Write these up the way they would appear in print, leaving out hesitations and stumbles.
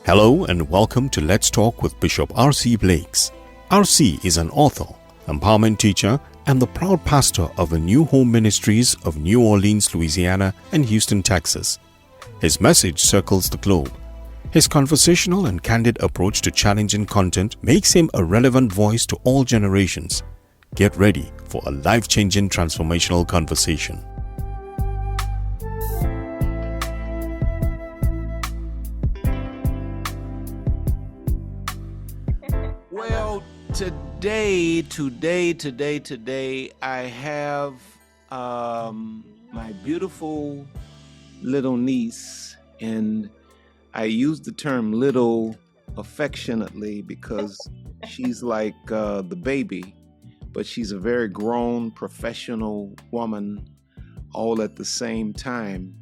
Hello and welcome to Let's Talk with Bishop R.C. Blakes. R.C. is an author, empowerment teacher, and the proud pastor of the New Home Ministries of New Orleans, Louisiana, and Houston, Texas. His message circles the globe. His conversational and candid approach to challenging content makes him a relevant voice to all generations. Get ready for a life-changing transformational conversation. Well, today, I have my beautiful little niece, and I use the term little affectionately because she's like the baby, but she's a very grown professional woman all at the same time.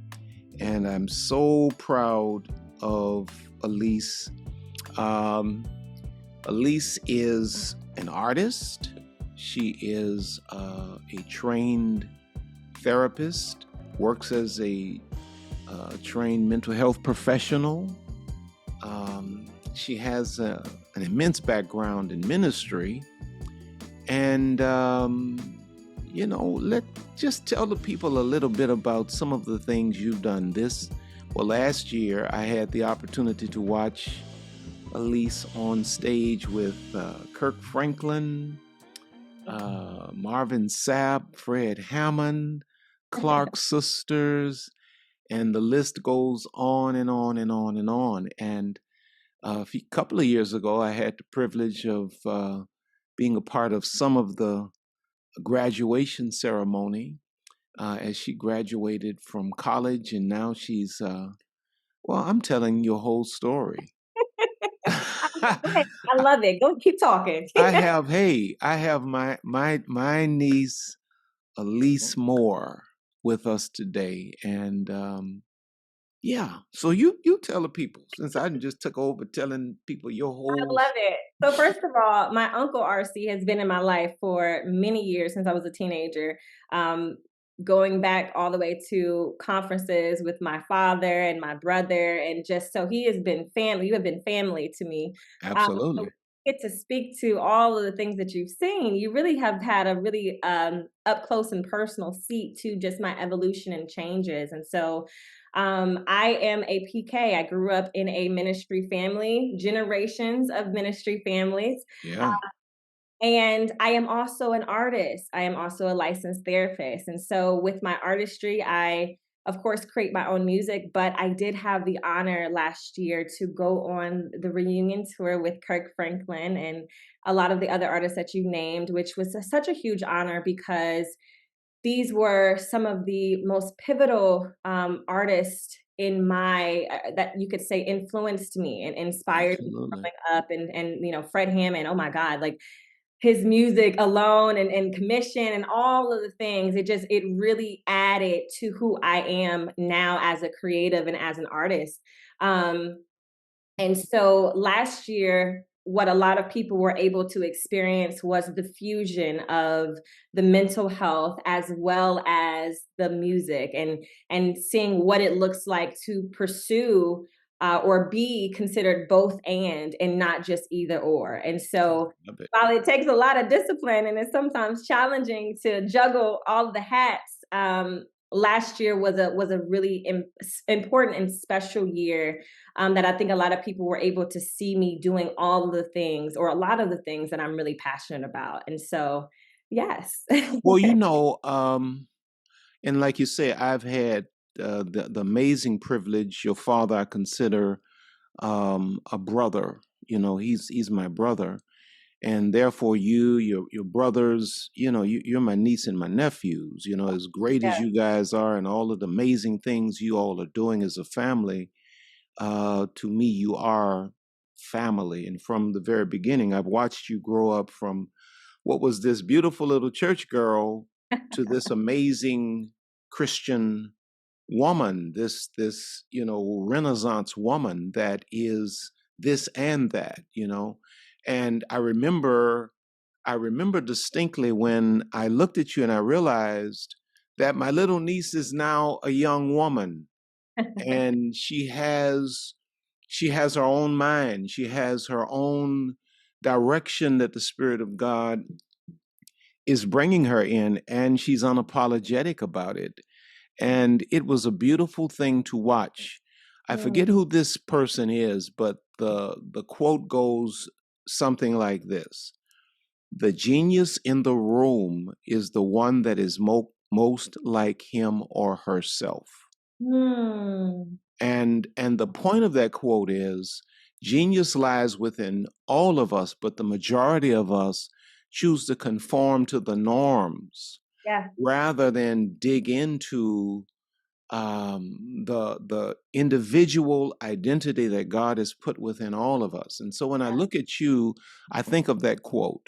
And I'm so proud of Alise. Alise is an artist. She is a trained therapist, works as a trained mental health professional. She has an immense background in ministry. And, let's just tell the people a little bit about some of the things you've done. Last year, I had the opportunity to watch Alise on stage with Kirk Franklin, Marvin Sapp, Fred Hammond, Clark Sisters, and the list goes on and on and on and on. And a couple of years ago, I had the privilege of being a part of some of the graduation ceremony as she graduated from college, and now she's, I'm telling your whole story. I love it. Go keep talking. I have my niece Alise Moore with us today, and so you tell the people, since I just took over telling people your whole. I love it. So first of all, my uncle RC has been in my life for many years since I was a teenager. Going back all the way to conferences with my father and my brother, and just so he has been family. You have been family to me. Absolutely. So get to speak to all of the things that you've seen. You really have had a really up close and personal seat to just my evolution and changes. And so I am a PK. I grew up in a ministry family, generations of ministry families. Yeah. And I am also an artist. I am also a licensed therapist. And so with my artistry, I, of course, create my own music, but I did have the honor last year to go on the reunion tour with Kirk Franklin and a lot of the other artists that you named, which was such a huge honor because these were some of the most pivotal artists in my, that you could say influenced me and inspired me growing up. And Fred Hammond, oh my God, like, his music alone and commission and all of the things, it really added to who I am now as a creative and as an artist. And so last year, what a lot of people were able to experience was the fusion of the mental health as well as the music and seeing what it looks like to pursue or be considered both and not just either or. And so while it takes a lot of discipline and it's sometimes challenging to juggle all of the hats, last year was a really important and special year that I think a lot of people were able to see me doing all of the things or a lot of the things that I'm really passionate about. And so, yes. Well, and like you say, I've had the amazing privilege. Your father, I consider a brother. He's my brother, and therefore your brothers. You're my niece and my nephews. As great as you guys are, and all of the amazing things you all are doing as a family. To me, you are family, and from the very beginning, I've watched you grow up from what was this beautiful little church girl to this amazing Christian woman, this Renaissance woman that is this and that, and I remember distinctly when I looked at you and I realized that my little niece is now a young woman and she has She has her own mind. She has her own direction that the Spirit of God is bringing her in, and she's unapologetic about it. And it was a beautiful thing to watch. I forget who this person is, but the quote goes something like this: "The genius in the room is the one that is most like him or herself." And the point of that quote is, genius lies within all of us, but the majority of us choose to conform to the norms rather than dig into the individual identity that God has put within all of us. And so when I look at you, I think of that quote: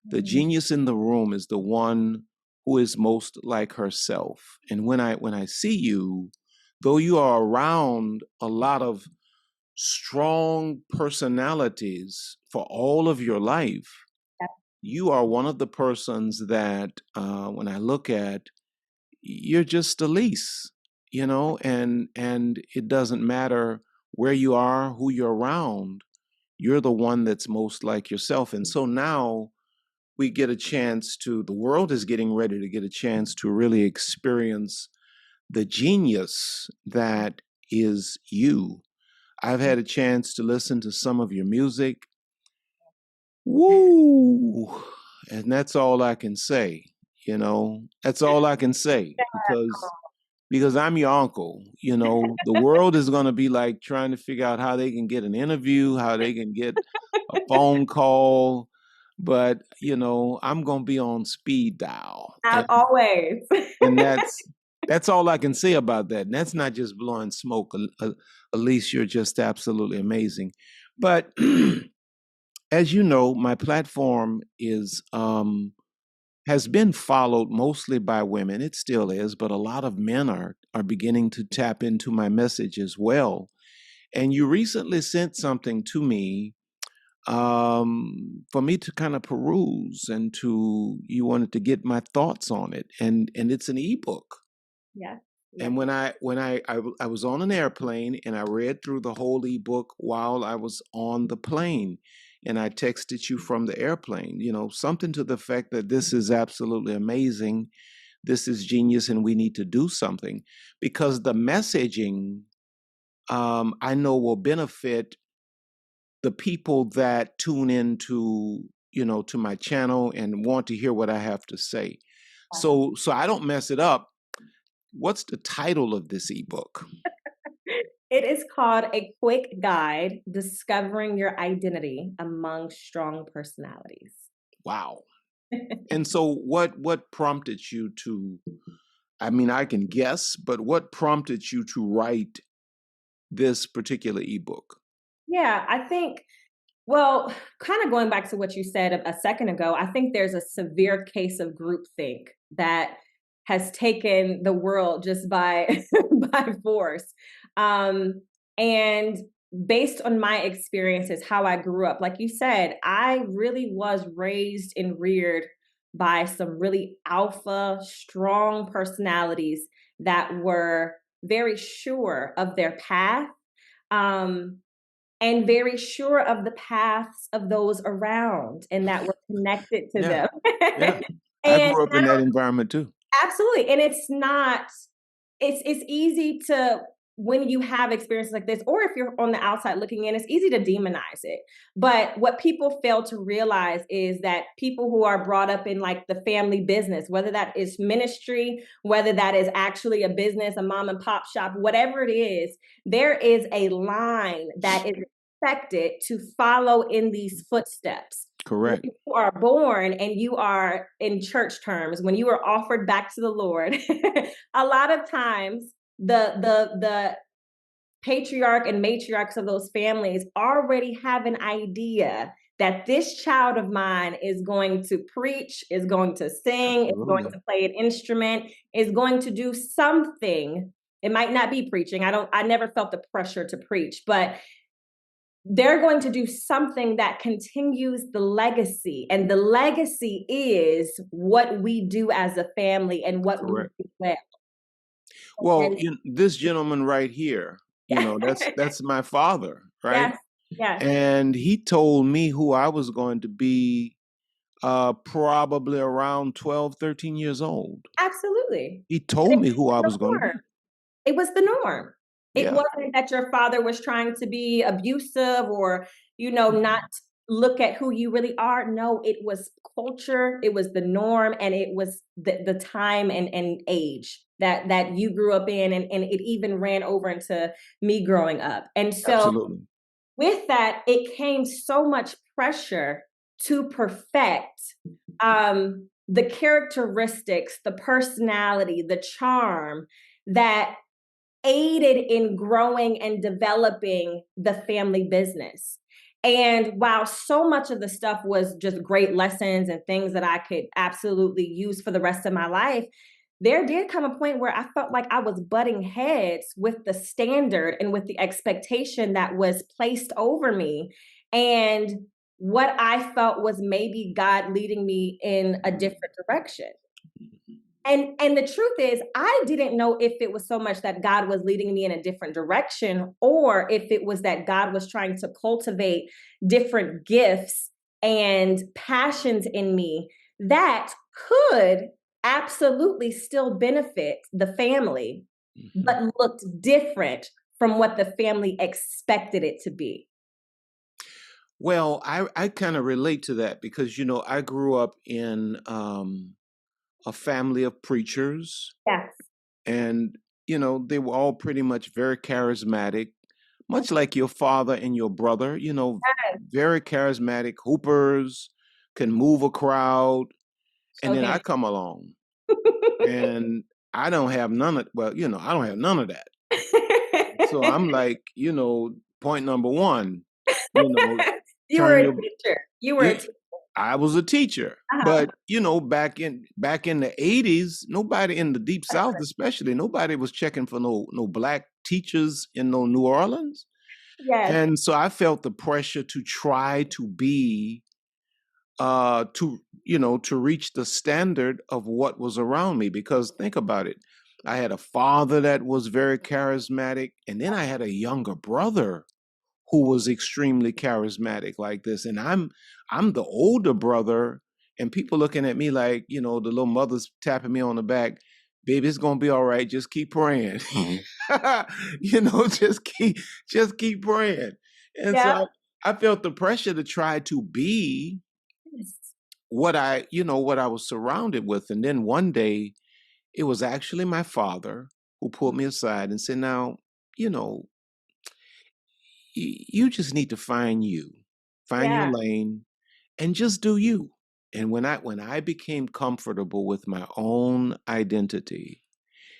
"The genius in the room is the one who is most like herself." And when I see you, though you are around a lot of strong personalities for all of your life, you are one of the persons that when I look at, you're just Alise, you know, and it doesn't matter where you are, who you're around, you're the one that's most like yourself. And so now we get a chance to, the world is getting ready to get a chance to really experience the genius that is you. I've had a chance to listen to some of your music. Woo! And that's all I can say, you know, that's all I can say, because I'm your uncle. You know, the world is going to be like trying to figure out how they can get an interview, how they can get a phone call. But, you know, I'm going to be on speed dial. Always. And that's all I can say about that. And that's not just blowing smoke. Alise, you're just absolutely amazing. But as you know, my platform is has been followed mostly by women. It still is, but a lot of men are beginning to tap into my message as well. And you recently sent something to me for me to kind of peruse, and you wanted to get my thoughts on it. And it's an ebook. Yeah. And when I was on an airplane, and I read through the whole ebook while I was on the plane, and I texted you from the airplane, you know, something to the effect that this is absolutely amazing, this is genius, and we need to do something, because the messaging I know will benefit the people that tune into, you know, to my channel and want to hear what I have to say. So I don't mess it up. What's the title of this ebook? It is called A Quick Guide, Discovering Your Identity Among Strong Personalities. Wow. And so what prompted you to, I mean, I can guess, but what prompted you to write this particular ebook? Yeah, I think, well, kind of going back to what you said a second ago, I think there's a severe case of groupthink that has taken the world just by by force. And based on my experiences, how I grew up, like you said, I really was raised and reared by some really alpha, strong personalities that were very sure of their path. Um, and very sure of the paths of those around and that were connected to Yeah. them. Yeah. I And grew up in that environment too. absolutely. And it's not, it's easy to, when you have experiences like this, or if you're on the outside looking in, it's easy to demonize it. But what people fail to realize is that people who are brought up in like the family business, whether that is ministry, whether that is actually a business, a mom and pop shop, whatever it is, there is a line that is expected to follow in these footsteps. Correct. When you are born and you are, in church terms, when you are offered back to the Lord, a lot of times the patriarch and matriarchs of those families already have an idea that this child of mine is going to preach, is going to sing, is going to play an instrument, is going to do something. It might not be preaching. I never felt the pressure to preach, but they're going to do something that continues the legacy. And the legacy is what we do as a family and what we do well. Well, this gentleman right here, That's my father, right? Yes. Yes. And he told me who I was going to be probably around 12, 13 years old. Absolutely. He And told me who I was going to be. it was the norm. It Yeah. wasn't that your father was trying to be abusive or, not look at who you really are. No, it was culture, it was the norm, and it was the time and age that you grew up in, and it even ran over into me growing up. And so Absolutely. with that, it came so much pressure to perfect the characteristics, the personality, the charm that aided in growing and developing the family business. And while so much of the stuff was just great lessons and things that I could absolutely use for the rest of my life, there did come a point where I felt like I was butting heads with the standard and with the expectation that was placed over me. And what I felt was maybe God leading me in a different direction. And the truth is, I didn't know if it was so much that God was leading me in a different direction, or if it was that God was trying to cultivate different gifts and passions in me that could absolutely still benefit the family, but looked different from what the family expected it to be. Well, I kind of relate to that because, I grew up in a family of preachers, Yes. and, they were all pretty much very charismatic, much like your father and your brother, very charismatic hoopers, can move a crowd. And So then I can. come along and I don't have none of, I don't have none of that. So I'm like, point number one, you know, You were turn a your, teacher. You were a you, teacher. I was a teacher, Uh-huh. but back in the 80s, nobody in the Deep South, especially, nobody was checking for no black teachers in no New Orleans. Yes. And so I felt the pressure to try to be to reach the standard of what was around me, because think about it. I had a father that was very charismatic, and then I had a younger brother who was extremely charismatic like this, and I'm the older brother, and people looking at me like, the little mother's tapping me on the back, baby, it's gonna be all right, just keep praying. Just keep praying. And so Yeah. I felt the pressure to try to be what I was surrounded with. And then one day it was actually my father who pulled me aside and said, now, you know, you just need to find your Yeah. lane, and just do you. And when I became comfortable with my own identity,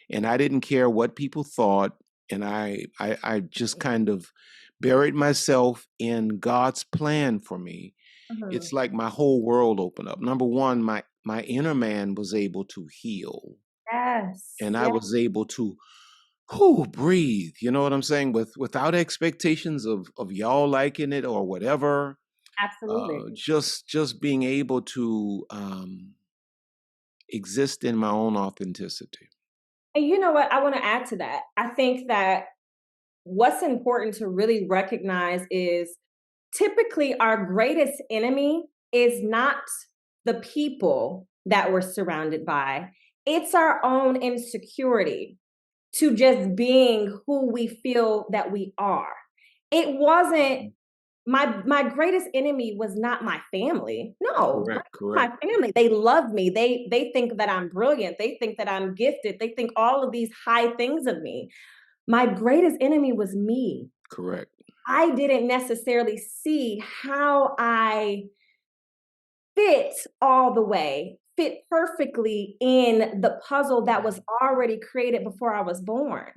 and I didn't care what people thought, and I just kind of buried myself in God's plan for me, Mhm. it's like my whole world opened up. Number one, my inner man was able to heal, Yes. and I Yeah. was able to breathe. You know what I'm saying? Without expectations of y'all liking it or whatever. Absolutely. Just being able to exist in my own authenticity. And you know what? I want to add to that. I think that what's important to really recognize is typically our greatest enemy is not the people that we're surrounded by, it's our own insecurity to just being who we feel that we are. It wasn't my greatest enemy was not my family. No, Correct. my Correct. family, they love me. They think that I'm brilliant. They think that I'm gifted. They think all of these high things of me. My greatest enemy was me. Correct. I didn't necessarily see how I fit all the way, fit perfectly in the puzzle that was already created before I was born.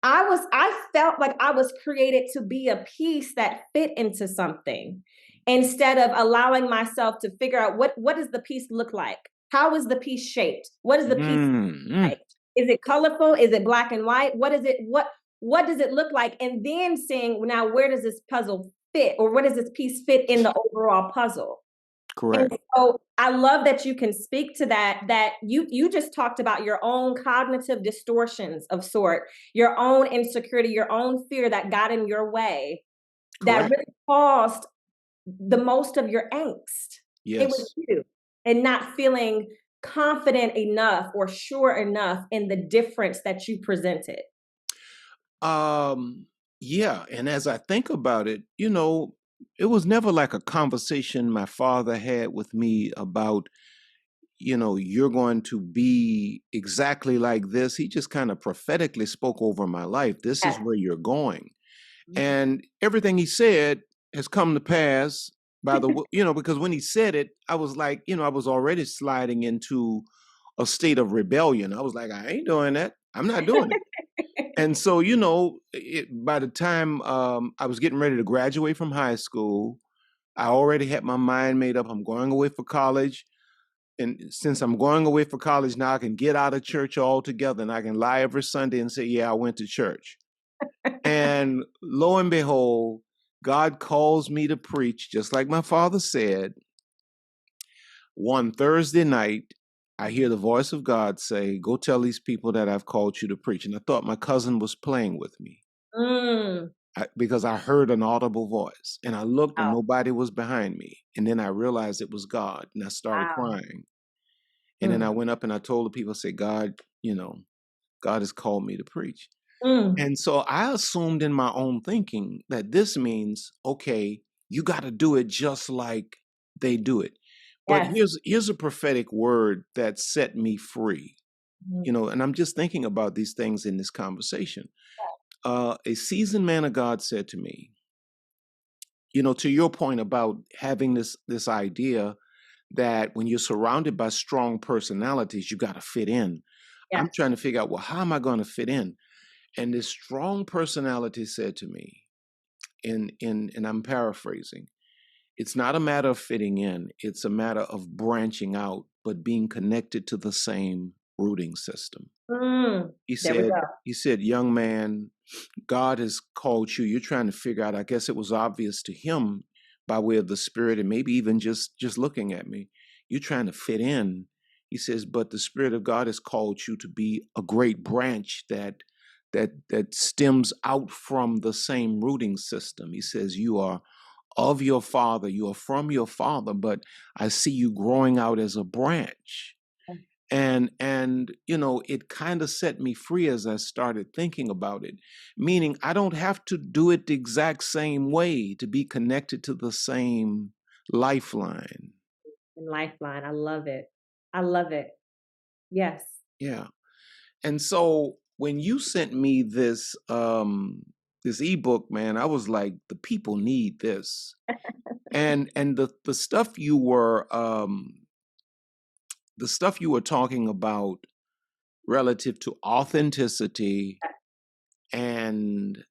I felt like I was created to be a piece that fit into something, instead of allowing myself to figure out what does the piece look like? How is the piece shaped? What is the piece like? Is it colorful? Is it black and white? What is it? What does it look like? And then saying, now where does this puzzle fit, or what does this piece fit in the overall puzzle? Correct. And so I love that you can speak to that you just talked about your own cognitive distortions of sort, your own insecurity, your own fear that got in your way, that Correct. really caused the most of your angst. It was Yes. you, and not feeling confident enough or sure enough in the difference that you presented. Yeah, and as I think about it, you know, it was never like a conversation my father had with me about, you know, you're going to be exactly like this. He just kind of prophetically spoke over my life. This is Yes. where you're going. And everything he said has come to pass by you know, because when he said it, I was like, you know, I was already sliding into a state of rebellion. I was like, I ain't doing that. I'm not doing it. And so, you know, by the time I was getting ready to graduate from high school, I already had my mind made up. I'm going away for college. And since I'm going away for college now, I can get out of church altogether and I can lie every Sunday and say, yeah, I went to church. And lo and behold, God calls me to preach, just like my father said. One Thursday night, I hear the voice of God say, go tell these people that I've called you to preach. And I thought my cousin was playing with me. Mm. Because I heard an audible voice and I looked and Wow. nobody was behind me. And then I realized it was God and I started Wow. crying. And then I went up and I told the people, say, God, you know, God has called me to preach. Mm. And so I assumed in my own thinking that this means, okay, you got to do it just like they do it. But Yes. here's a prophetic word that set me free. Mm. You know, and I'm just thinking about these things in this conversation. A seasoned man of God said to me, you know, to your point about having this idea that when you're surrounded by strong personalities, you got to fit in. I'm Yes. trying to figure out, well, how am I going to fit in? And this strong personality said to me, and I'm paraphrasing, it's not a matter of fitting in, it's a matter of branching out, but being connected to the same rooting system. Mm. He There we said, go. young man, God has called you. You're trying to figure out, I guess it was obvious to him by way of the Spirit, and maybe even just looking at me. You're trying to fit in. He says, but the Spirit of God has called you to be a great branch that stems out from the same rooting system. He says, you are of your father, you are from your father, but I see you growing out as a branch. And you know, it kind of set me free as I started thinking about it, meaning I don't have to do it the exact same way to be connected to the same lifeline. And Lifeline. I love it. I love it. Yes. Yeah. And so when you sent me this ebook, man, I was like, the people need this. And the stuff you were talking about relative to authenticity and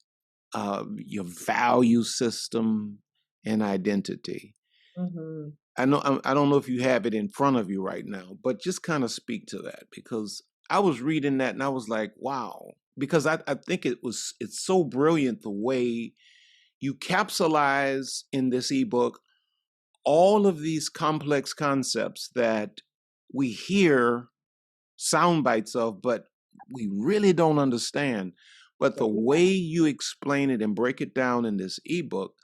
your value system and identity. Mm-hmm. I don't know if you have it in front of you right now, but just kind of speak to that, because I was reading that and I was like, wow, because I think it's so brilliant the way you capsulize in this ebook all of these complex concepts that we hear sound bites of, but we really don't understand. But the way you explain it and break it down in this ebook,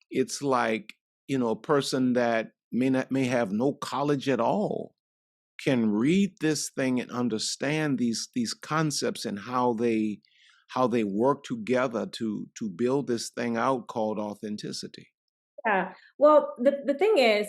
it's like, you know, a person that may have no college at all can read this thing and understand these concepts and how they work together to build this thing out called authenticity. Yeah. Well, the thing is,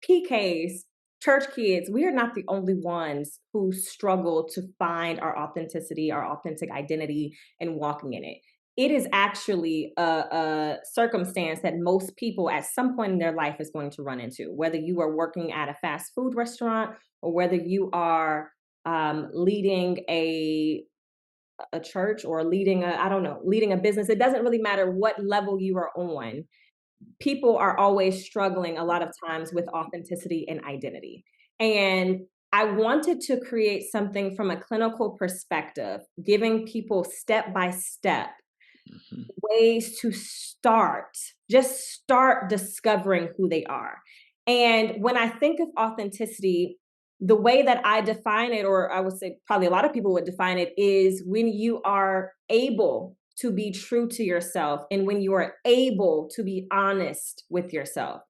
PKs, church kids, we are not the only ones who struggle to find our authenticity, our authentic identity, and walking in it. It is actually a circumstance that most people at some point in their life is going to run into, whether you are working at a fast food restaurant or whether you are leading a church or leading a, I don't know, leading a business. It doesn't really matter what level you are on. People are always struggling a lot of times with authenticity and identity. And I wanted to create something from a clinical perspective, giving people step by step Mhm. ways to just start discovering who they are. And when I think of authenticity, the way that I define it, or I would say probably a lot of people would define it, is when you are able to be true to yourself and when you are able to be honest with yourself.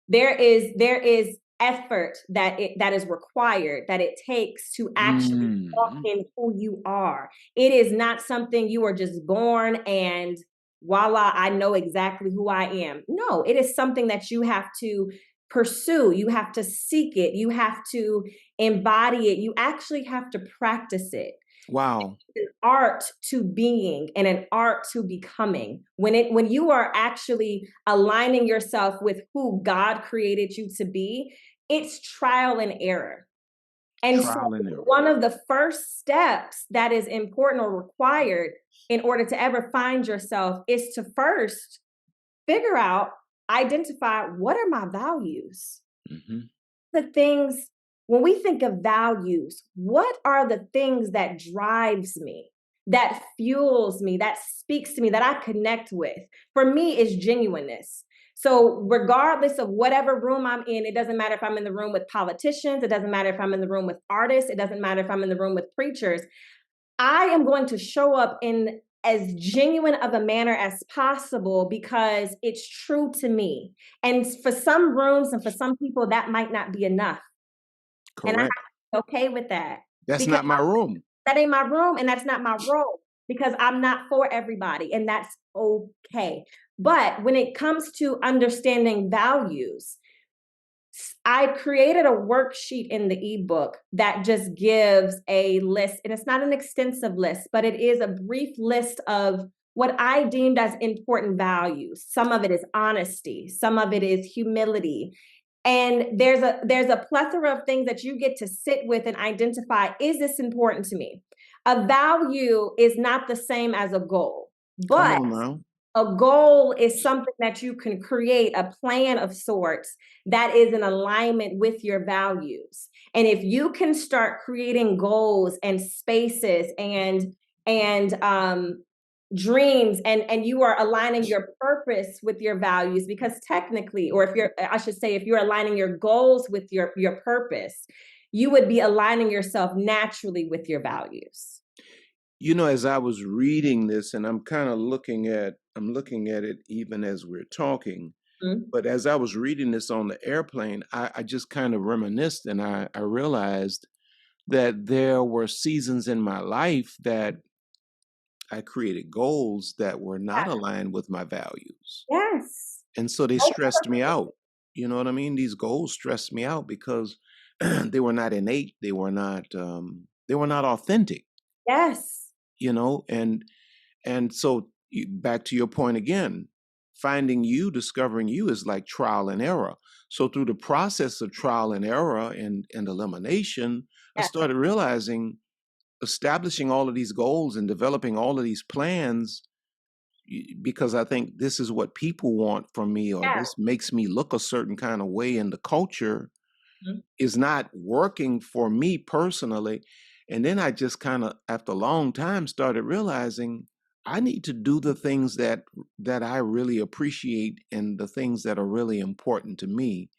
There is effort that is required, that it takes to actually walk in who you are. It is not something you are just born and voila, I know exactly who I am. No, it is something that you have to pursue. You have to seek it. You have to embody it. You actually have to practice it. Wow. It's an art to being and an art to becoming. When you are actually aligning yourself with who God created you to be, it's trial and error. And so one of the first steps that is important or required in order to ever find yourself is to first figure out, identify, what are my values? The things, when we think of values, what are the things that drives me, that fuels me, that speaks to me, that I connect with? For me, it's genuineness. So regardless of whatever room I'm in, it doesn't matter if I'm in the room with politicians, it doesn't matter if I'm in the room with artists, it doesn't matter if I'm in the room with preachers, I am going to show up in as genuine of a manner as possible because it's true to me. And for some rooms and for some people, that might not be enough. Correct. And I have to be okay with that. That's not my room. That ain't my room, and that's not my role, because I'm not for everybody, and that's okay. But when it comes to understanding values, I created a worksheet in the ebook that just gives a list, and it's not an extensive list, but it is a brief list of what I deemed as important values. Some of it is honesty, some of it is humility. And there's a plethora of things that you get to sit with and identify, is this important to me? A value is not the same as a goal, but a goal is something that you can create, a plan of sorts that is in alignment with your values. And if you can start creating goals and spaces and dreams, and you are aligning your purpose with your values, because technically, or if you're aligning your goals with your purpose, you would be aligning yourself naturally with your values. You know, as I was reading this, and I'm kind of looking at it even as we're talking, but as I was reading this on the airplane, I just kind of reminisced, and I realized that there were seasons in my life that I created goals that were not aligned with my values. Yes. And so they stressed me out. You know what I mean? These goals stressed me out because they were not innate. They were not authentic. Yes. You know, and so back to your point again, finding you, discovering you is like trial and error. So through the process of trial and error and elimination, I started realizing, establishing all of these goals and developing all of these plans, because I think this is what people want from me, or this makes me look a certain kind of way in the culture, is not working for me personally. And then I just kind of, after a long time, started realizing I need to do the things that I really appreciate and the things that are really important to me,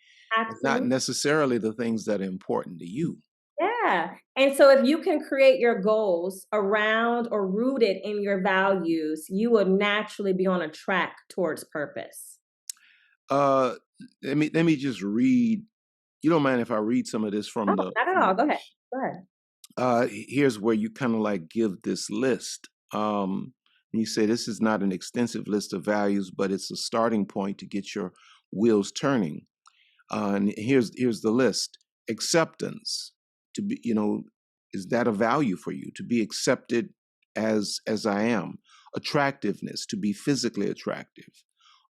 not necessarily the things that are important to you. Yeah. And so if you can create your goals around or rooted in your values, you will naturally be on a track towards purpose. Let me just read. You don't mind if I read some of this from the... Not at all. Go ahead. Go ahead. Here's where you kind of like give this list. You say this is not an extensive list of values, but it's a starting point to get your wheels turning. And here's the list. Acceptance. To be, is that a value for you? To be accepted as I am. Attractiveness. To be physically attractive.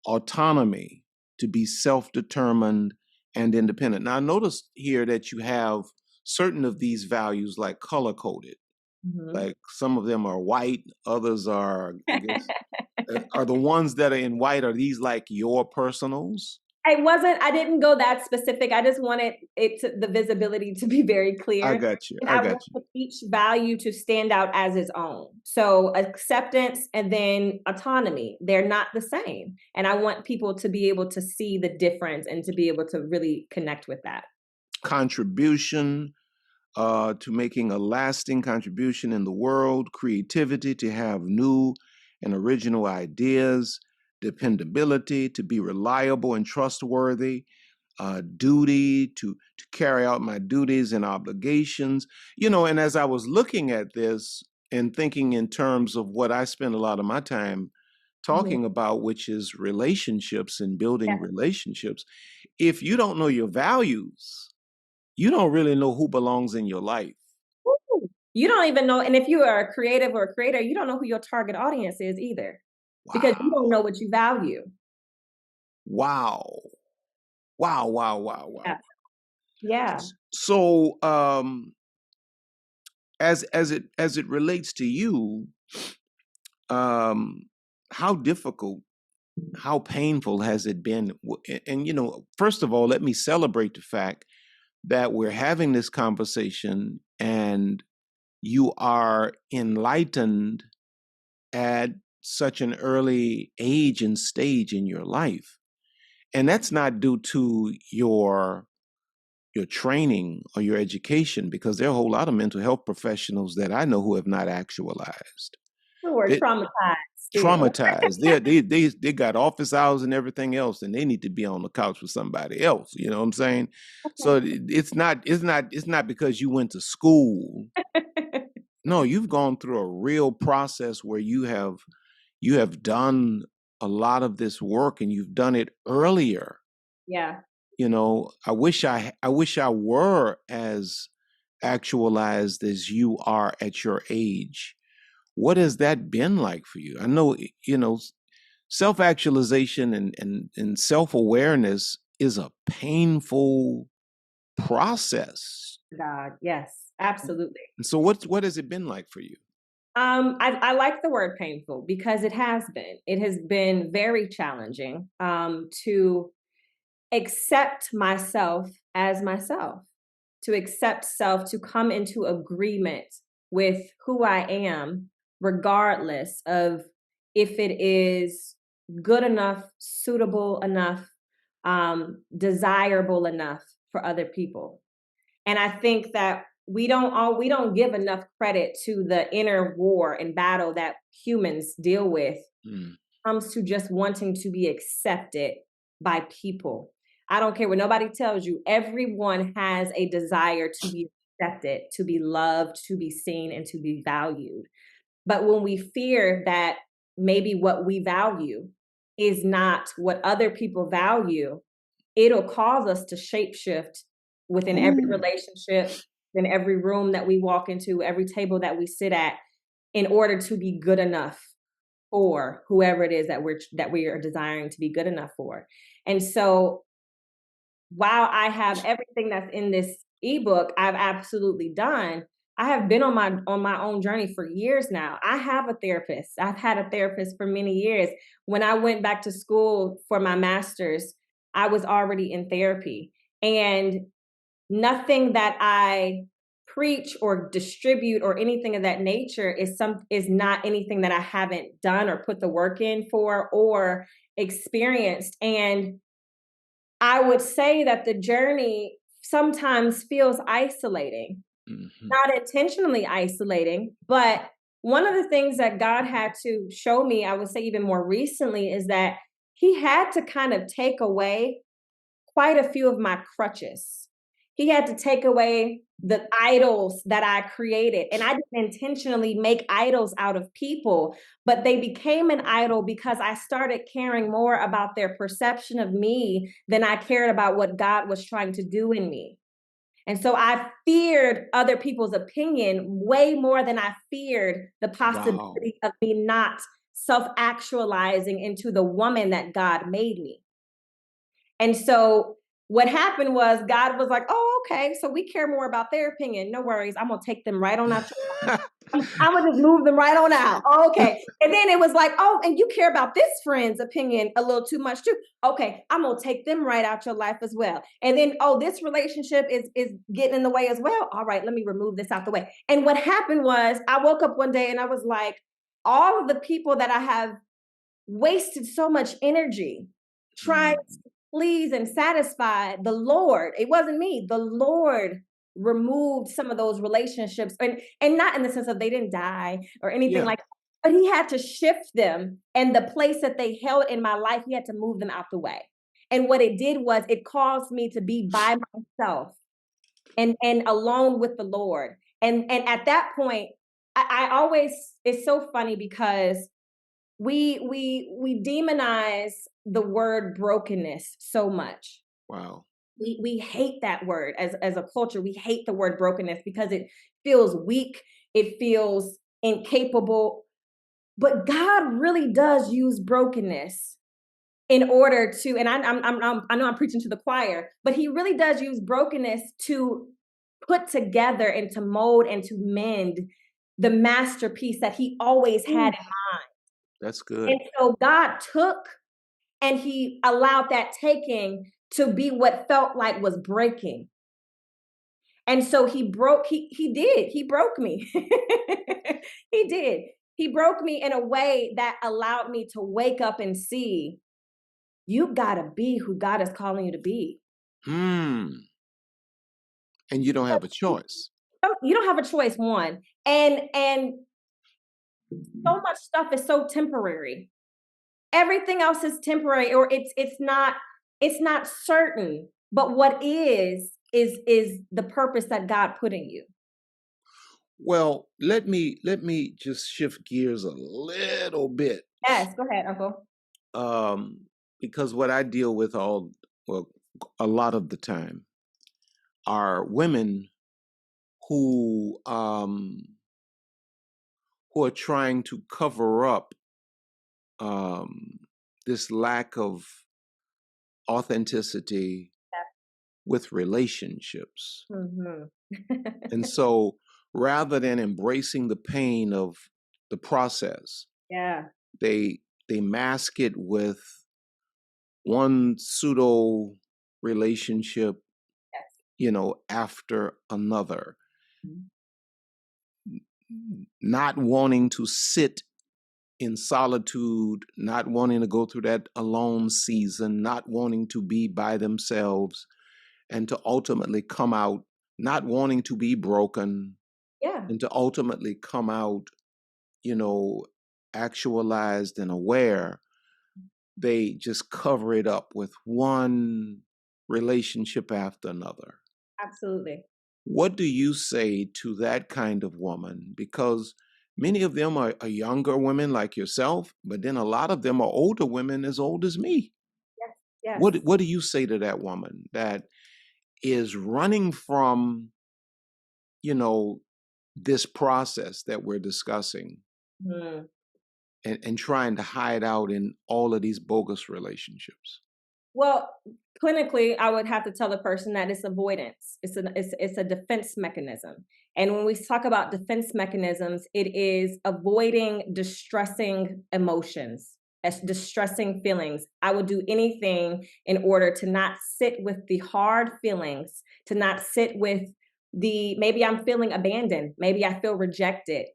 Autonomy. To be self-determined and independent. Now, I noticed here that you have certain of these values like color-coded. Like some of them are white, others are, I guess, are the ones that are in white, are these like your personals? I didn't go that specific. I just wanted the visibility to be very clear. I got you. And I I got want you. each value to stand out as its own. So acceptance and then autonomy, they're not the same. And I want people to be able to see the difference and to be able to really connect with that. Contribution to making a lasting contribution in the world, creativity to have new and original ideas, dependability to be reliable and trustworthy, duty to carry out my duties and obligations. And as I was looking at this and thinking in terms of what I spend a lot of my time talking about, which is relationships and building relationships, if you don't know your values, you don't really know who belongs in your life. Ooh. You don't even know, and if you are a creative or a creator, you don't know who your target audience is either, because you don't know what you value. Wow. Wow, wow, wow, wow. Yeah. Yeah. So as it relates to you, how difficult, how painful has it been? And first of all, let me celebrate the fact that we're having this conversation and you are enlightened at such an early age and stage in your life. And that's not due to your training or your education, because there are a whole lot of mental health professionals that I know who have not actualized. Who are traumatized still. Traumatized. They got office hours and everything else, and they need to be on the couch with somebody else. You know what I'm saying? Okay. So it's not because you went to school. No, you've gone through a real process where you have done a lot of this work, and you've done it earlier. Yeah. I wish I were as actualized as you are at your age. What has that been like for you? I know, self-actualization and self-awareness is a painful process. God, yes, absolutely. And so what has it been like for you? I like the word painful because it has been. It has been very challenging to accept myself as myself, to accept self, to come into agreement with who I am, regardless of if it is good enough, suitable enough, desirable enough for other people. And I think that we don't give enough credit to the inner war and battle that humans deal with. Comes to just wanting to be accepted by people. I don't care what nobody tells you. Everyone has a desire to be accepted, to be loved, to be seen, and to be valued. But when we fear that maybe what we value is not what other people value, it'll cause us to shapeshift within every relationship, in every room that we walk into, every table that we sit at, in order to be good enough for whoever it is that we are desiring to be good enough for. And so while I have everything that's in this ebook, I've absolutely done. I have been on my own journey for years now. I have a therapist. I've had a therapist for many years. When I went back to school for my master's, I was already in therapy. And nothing that I preach or distribute or anything of that nature is not anything that I haven't done or put the work in for or experienced. And I would say that the journey sometimes feels isolating, not intentionally isolating, but one of the things that God had to show me, I would say even more recently, is that He had to kind of take away quite a few of my crutches. He had to take away the idols that I created. And I didn't intentionally make idols out of people, but they became an idol because I started caring more about their perception of me than I cared about what God was trying to do in me. And so I feared other people's opinion way more than I feared the possibility of me not self-actualizing into the woman that God made me. And so What happened was God was like, oh, okay, so we care more about their opinion. No worries. I'm going to take them right on out your life. I'm going to just move them right on out. Oh, okay. And then it was like, oh, and you care about this friend's opinion a little too much too. Okay, I'm going to take them right out your life as well. And then, oh, this relationship is getting in the way as well. All right, let me remove this out the way. And what happened was I woke up one day and I was like, all of the people that I have wasted so much energy trying to please and satisfy the Lord. It wasn't me. The Lord removed some of those relationships, and not in the sense of they didn't die or anything like that, but he had to shift them, and the place that they held in my life, he had to move them out the way. And what it did was it caused me to be by myself and alone with the Lord. And at that point, I always, it's so funny because we demonize the word brokenness so much. Wow. We hate that word as a culture. We hate the word brokenness because it feels weak. It feels incapable. But God really does use brokenness in order to, and I know I'm preaching to the choir, but he really does use brokenness to put together and to mold and to mend the masterpiece that he always had in mind. That's good. And so God took and he allowed that taking to be what felt like was breaking. And so he broke me. He did. He broke me in a way that allowed me to wake up and see, you gotta be who God is calling you to be. And you don't have a choice. You don't have a choice, one. And so much stuff is so temporary. Everything else is temporary, or it's not certain. But what is the purpose that God put in you. Well, let me just shift gears a little bit. Yes, go ahead, Uncle. Because what I deal with a lot of the time are women who are trying to cover up this lack of authenticity with relationships. And so rather than embracing the pain of the process, they mask it with one pseudo relationship, after another, not wanting to sit in solitude, not wanting to go through that alone season, not wanting to be by themselves, and to ultimately come out not wanting to be broken, and to ultimately come out, actualized and aware. They just cover it up with one relationship after another. Absolutely. What do you say to that kind of woman? Because many of them are younger women like yourself, but then a lot of them are older women as old as me. Yes. What do you say to that woman that is running from, this process that we're discussing and trying to hide out in all of these bogus relationships? Well, clinically, I would have to tell the person that it's avoidance. It's a defense mechanism. And when we talk about defense mechanisms, it is avoiding distressing emotions, as distressing feelings. I would do anything in order to not sit with the hard feelings, to not sit with maybe I'm feeling abandoned, maybe I feel rejected.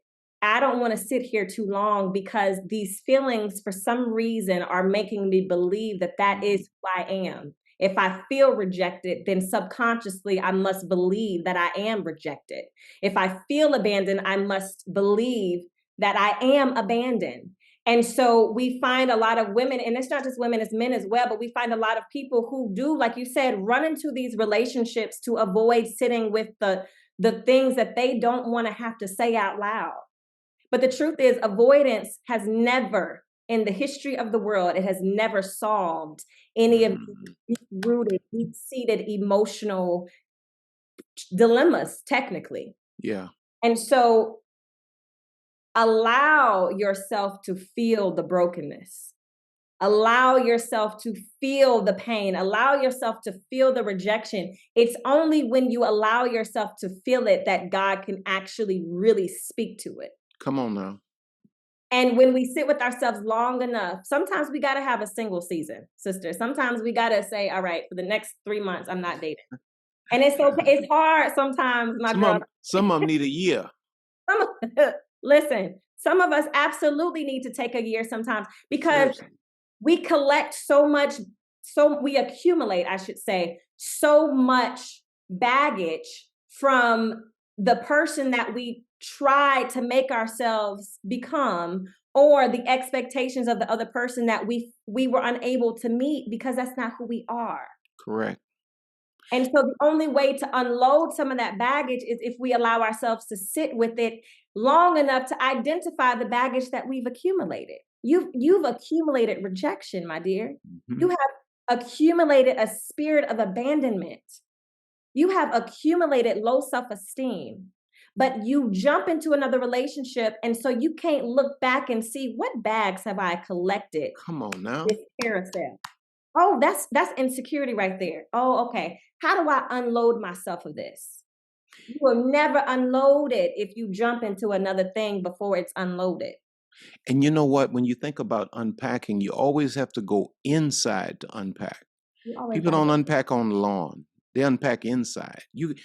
I don't want to sit here too long because these feelings, for some reason, are making me believe that is who I am. If I feel rejected, then subconsciously, I must believe that I am rejected. If I feel abandoned, I must believe that I am abandoned. And so we find a lot of women, and it's not just women, it's men as well, but we find a lot of people who do, like you said, run into these relationships to avoid sitting with the things that they don't want to have to say out loud. But the truth is, avoidance has never, in the history of the world, it has never solved any of these deep-rooted, deep-seated emotional dilemmas, technically. Yeah. And so allow yourself to feel the brokenness. Allow yourself to feel the pain. Allow yourself to feel the rejection. It's only when you allow yourself to feel it that God can actually really speak to it. Come on now. And when we sit with ourselves long enough, sometimes we got to have a single season, sister. Sometimes we got to say, all right, for the next 3 months, I'm not dating. And it's okay. It's hard sometimes, my girl. Some of them need a year. Listen, some of us absolutely need to take a year sometimes because Seriously. we collect so much, we accumulate, I should say, so much baggage from the person that we try to make ourselves become, or the expectations of the other person that we were unable to meet because that's not who we are. Correct. And so the only way to unload some of that baggage is if we allow ourselves to sit with it long enough to identify the baggage that we've accumulated. You've accumulated rejection, my dear. Mm-hmm. You have accumulated a spirit of abandonment. You have accumulated low self-esteem, but you jump into another relationship, and so you can't look back and see what bags have I collected. Come on now. This carousel. Oh, that's insecurity right there. Oh, okay. How do I unload myself of this? You will never unload it if you jump into another thing before it's unloaded. And you know what? When you think about unpacking, you always have to go inside to unpack. People don't unpack on the lawn. They unpack inside. You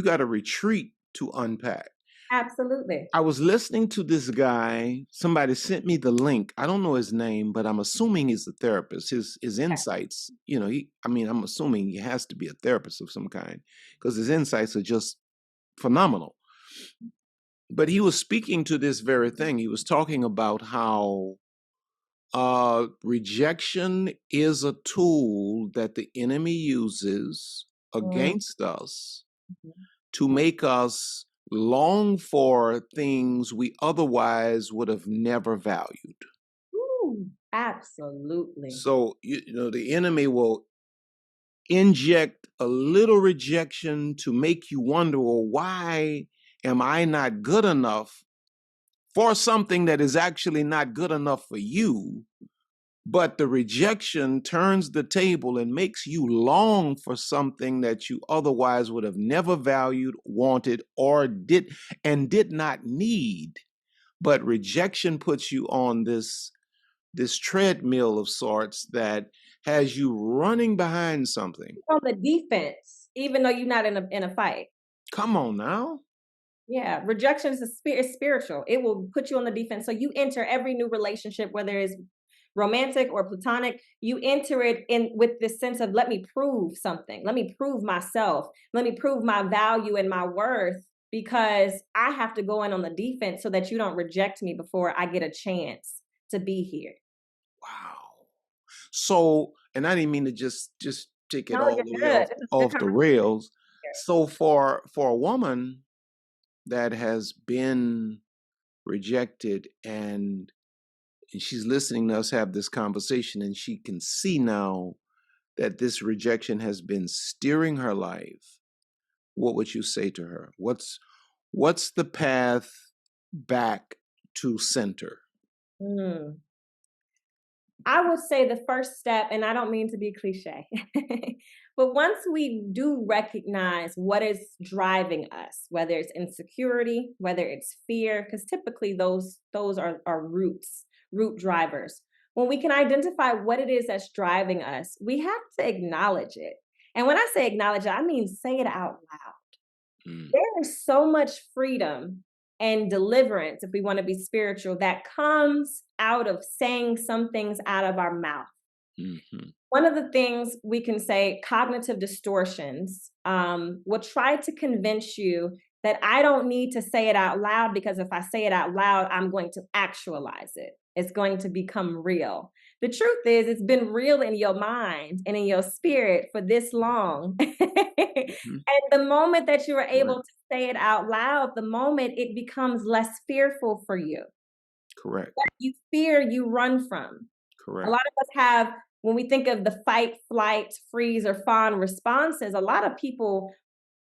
got to retreat to unpack. Absolutely. I was listening to this guy. Somebody sent me the link. I don't know his name, but I'm assuming he's a therapist. His insights, I'm assuming he has to be a therapist of some kind because his insights are just phenomenal. But he was speaking to this very thing. He was talking about how rejection is a tool that the enemy uses against us to make us long for things we otherwise would have never valued. Ooh, absolutely. So, the enemy will inject a little rejection to make you wonder, well, why am I not good enough for something that is actually not good enough for you? But the rejection turns the table and makes you long for something that you otherwise would have never valued, wanted, or did not need. But rejection puts you on this treadmill of sorts that has you running behind something. On the defense, even though you're not in a fight. Come on now. Yeah, rejection is spiritual. It will put you on the defense. So you enter every new relationship, whether it's romantic or platonic, you enter it in with this sense of, let me prove something. Let me prove myself. Let me prove my value and my worth, because I have to go in on the defense so that you don't reject me before I get a chance to be here. Wow. So, and I didn't mean to just take it all the way off the rails. So for a woman that has been rejected and she's listening to us have this conversation, and she can see now that this rejection has been steering her life, what would you say to her? What's the path back to center? I would say the first step, and I don't mean to be cliche, but once we do recognize what is driving us, whether it's insecurity, whether it's fear, because typically those are root drivers. When we can identify what it is that's driving us, we have to acknowledge it. And when I say acknowledge it, I mean say it out loud. There is so much freedom and deliverance, if we want to be spiritual, that comes out of saying some things out of our mouth. One of the things we can say, cognitive distortions, will try to convince you that I don't need to say it out loud, because if I say it out loud, I'm going to actualize it. It's going to become real. The truth is, it's been real in your mind and in your spirit for this long. And the moment that you are able to say it out loud, the moment it becomes less fearful for you. Correct. What you fear, you run from. Correct. A lot of us have, when we think of the fight, flight, freeze, or fawn responses, a lot of people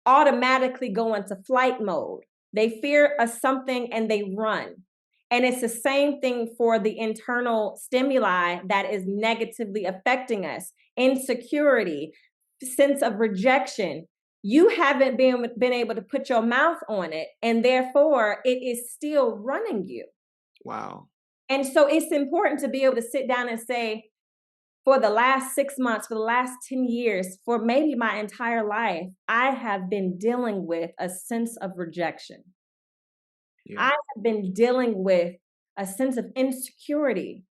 automatically go into flight mode. They fear something and they run. And it's the same thing for the internal stimuli that is negatively affecting us. Insecurity, sense of rejection. You haven't been able to put your mouth on it, and therefore it is still running you. Wow. And so it's important to be able to sit down and say, for the last 6 months, for the last 10 years, for maybe my entire life, I have been dealing with a sense of rejection. Yeah. I have been dealing with a sense of insecurity.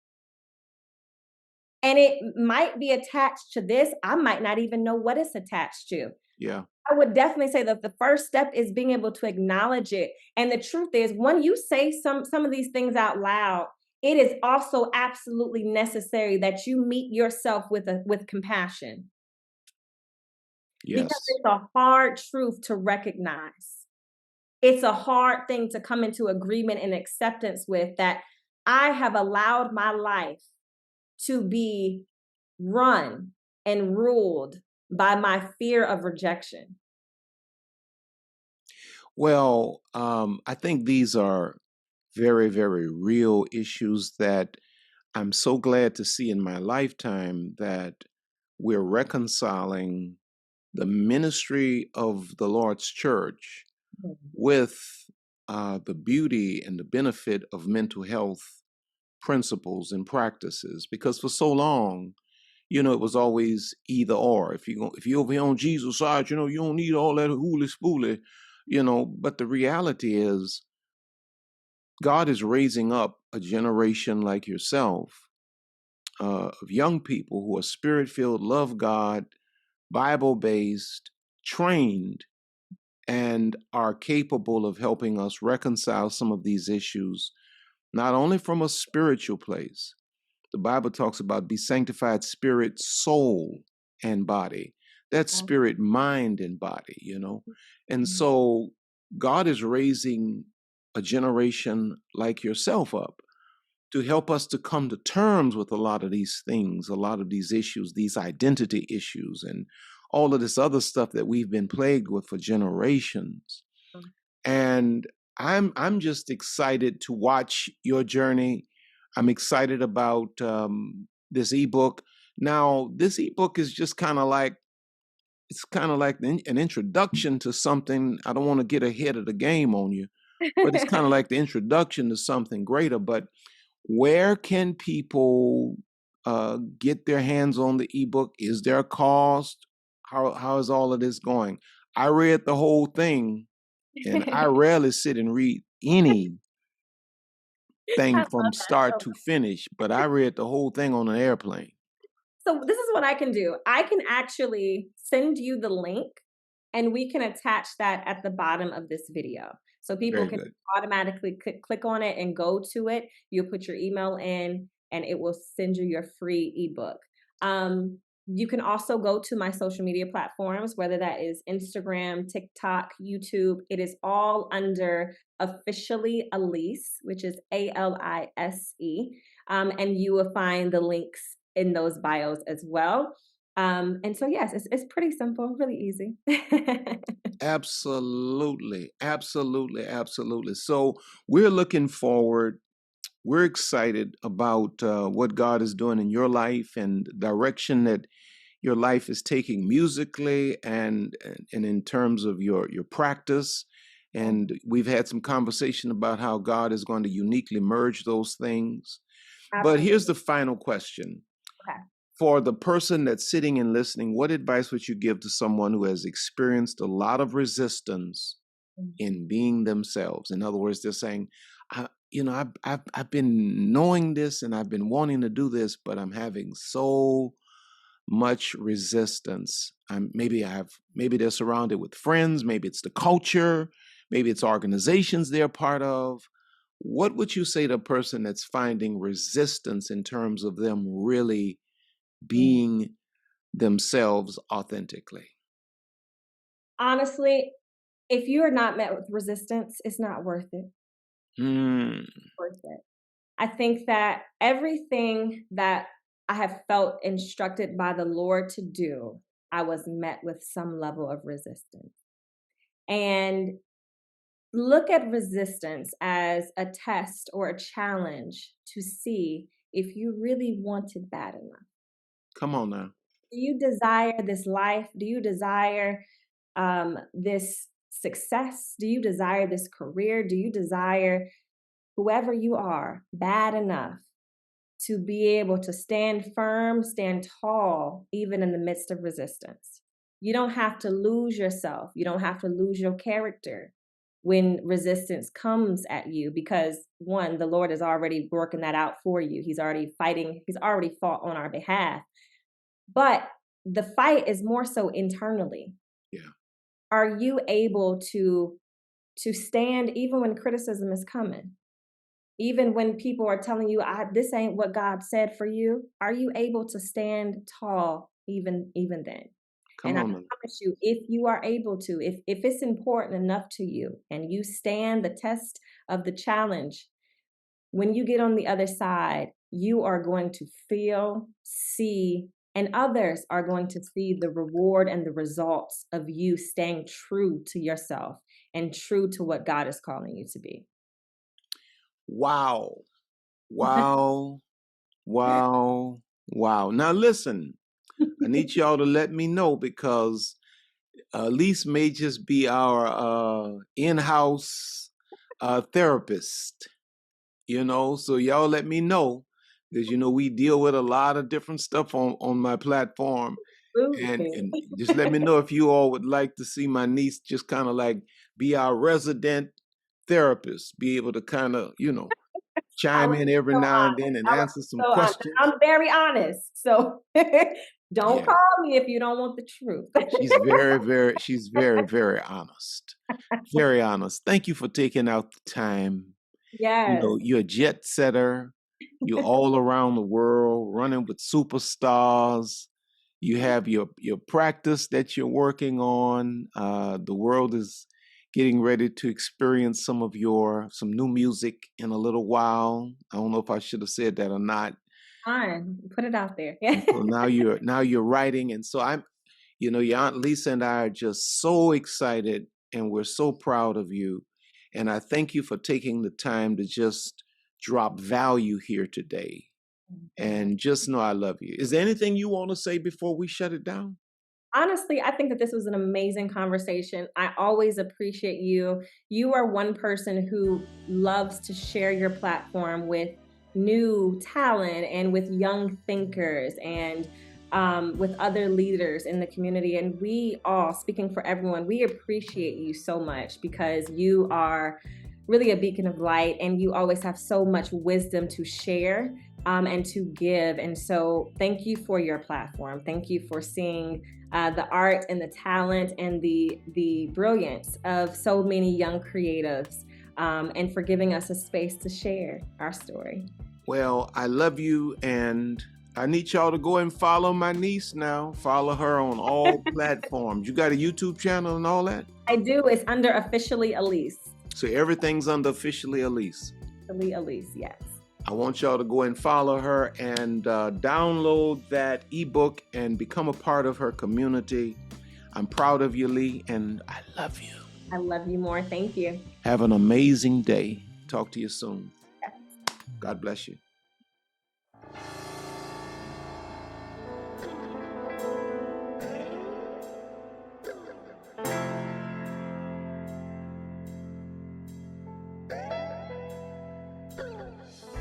And it might be attached to this. I might not even know what it's attached to. Yeah. I would definitely say that the first step is being able to acknowledge it. And the truth is, when you say some of these things out loud, it is also absolutely necessary that you meet yourself with compassion. Yes. Because it's a hard truth to recognize. It's a hard thing to come into agreement and acceptance with, that I have allowed my life to be run and ruled by my fear of rejection. Well, I think these are very, very real issues that I'm so glad to see in my lifetime that we're reconciling the ministry of the Lord's church with the beauty and the benefit of mental health principles and practices. Because for so long, it was always either or. If you over here on Jesus' side, you don't need all that hooly spooly, But the reality is, God is raising up a generation like yourself of young people who are spirit-filled, love God, Bible-based, trained, and are capable of helping us reconcile some of these issues, not only from a spiritual place. The Bible talks about be sanctified spirit, soul, and body. That's spirit, mind, and body, And so God is raising a generation like yourself up to help us to come to terms with a lot of these things, a lot of these issues, these identity issues, and all of this other stuff that we've been plagued with for generations. And I'm just excited to watch your journey. I'm excited about this ebook. Now, this ebook is just kind of like, it's kind of like an introduction to something. I don't want to get ahead of the game on you, but it's kind of like the introduction to something greater. But where can people get their hands on the ebook? Is there a cost? How is all of this going? I read the whole thing, and I rarely sit and read anything from start to finish, but I read the whole thing on an airplane. So this is what I can do. I can actually send you the link, and we can attach that at the bottom of this video. So people Very can good. automatically click on it and go to it. You'll put your email in, and it will send you your free ebook. You can also go to my social media platforms, whether that is Instagram, TikTok, YouTube. It is all under officially Alise, which is ALISE. And you will find the links in those bios as well. And so, yes, it's pretty simple, really easy. Absolutely. Absolutely. Absolutely. So we're looking forward. We're excited about what God is doing in your life and the direction that your life is taking musically and in terms of your practice. And we've had some conversation about how God is going to uniquely merge those things. But here's the final question. Okay. For the person that's sitting and listening, what advice would you give to someone who has experienced a lot of resistance in being themselves? In other words, they're saying, I've been knowing this and I've been wanting to do this, but I'm having so much resistance. Maybe they're surrounded with friends, maybe it's the culture, maybe it's organizations they're part of. What would you say to a person that's finding resistance in terms of them really being themselves authentically? Honestly, if you are not met with resistance, it's not worth it. Worth it. I think that everything that I have felt instructed by the Lord to do, I was met with some level of resistance. And look at resistance as a test or a challenge to see if you really want it bad enough. Come on now. Do you desire this life? Do you desire this success? Do you desire this career? Do you desire whoever you are bad enough to be able to stand firm, stand tall, even in the midst of resistance? You don't have to lose yourself. You don't have to lose your character when resistance comes at you, because one, the Lord is already working that out for you. He's already fighting. He's already fought on our behalf. But the fight is more so internally. Yeah. Are you able to stand even when criticism is coming? Even when people are telling you, this ain't what God said for you, are you able to stand tall even then? Come And on I now. promise you, if you are able to, if it's important enough to you and you stand the test of the challenge, when you get on the other side, you are going to feel, see, and others are going to see the reward and the results of you staying true to yourself and true to what God is calling you to be. Wow. Wow. Wow. Wow. Now listen, I need y'all to let me know, because Alise may just be our in-house therapist, so y'all let me know, because we deal with a lot of different stuff on my platform, and just let me know if you all would like to see my niece just kind of like be our resident therapist, be able to kind of chime in every now and then and answer some questions. I'm very honest, so don't call me if you don't want the truth. She's very, very honest. Very honest. Thank you for taking out the time. Yes. You're a jet setter. You're all around the world running with superstars. You have your practice that you're working on. The world is getting ready to experience some new music in a little while. I don't know if I should have said that or not. Fine, put it out there. So now you're writing, and so I'm, your Aunt Lisa and I are just so excited, and we're so proud of you. And I thank you for taking the time to just drop value here today. And just know I love you. Is there anything you want to say before we shut it down? Honestly, I think that this was an amazing conversation. I always appreciate you. You are one person who loves to share your platform with new talent and with young thinkers and with other leaders in the community. And we all, speaking for everyone, we appreciate you so much, because you are really a beacon of light, and you always have so much wisdom to share and to give. And so thank you for your platform. Thank you for seeing the art and the talent and the brilliance of so many young creatives, and for giving us a space to share our story. Well, I love you, and I need y'all to go and follow my niece now. Follow her on all platforms. You got a YouTube channel and all that? I do. It's under Officially Alise. So everything's under Officially Alise. Officially Alise, yes. I want y'all to go and follow her and download that ebook and become a part of her community. I'm proud of you, Lee, and I love you. I love you more. Thank you. Have an amazing day. Talk to you soon. Yes. God bless you.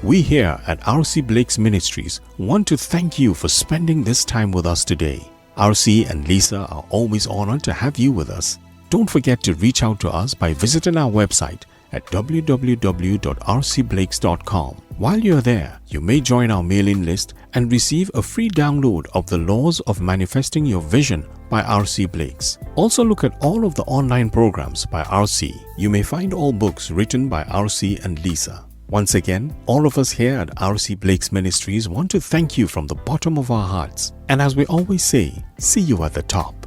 We here at RC Blakes Ministries want to thank you for spending this time with us today. RC and Lisa are always honored to have you with us. Don't forget to reach out to us by visiting our website at www.rcblakes.com. While you're there, you may join our mailing list and receive a free download of The Laws of Manifesting Your Vision by RC Blakes. Also look at all of the online programs by RC. You may find all books written by RC and Lisa. Once again, all of us here at RC Blakes Ministries want to thank you from the bottom of our hearts. And as we always say, see you at the top.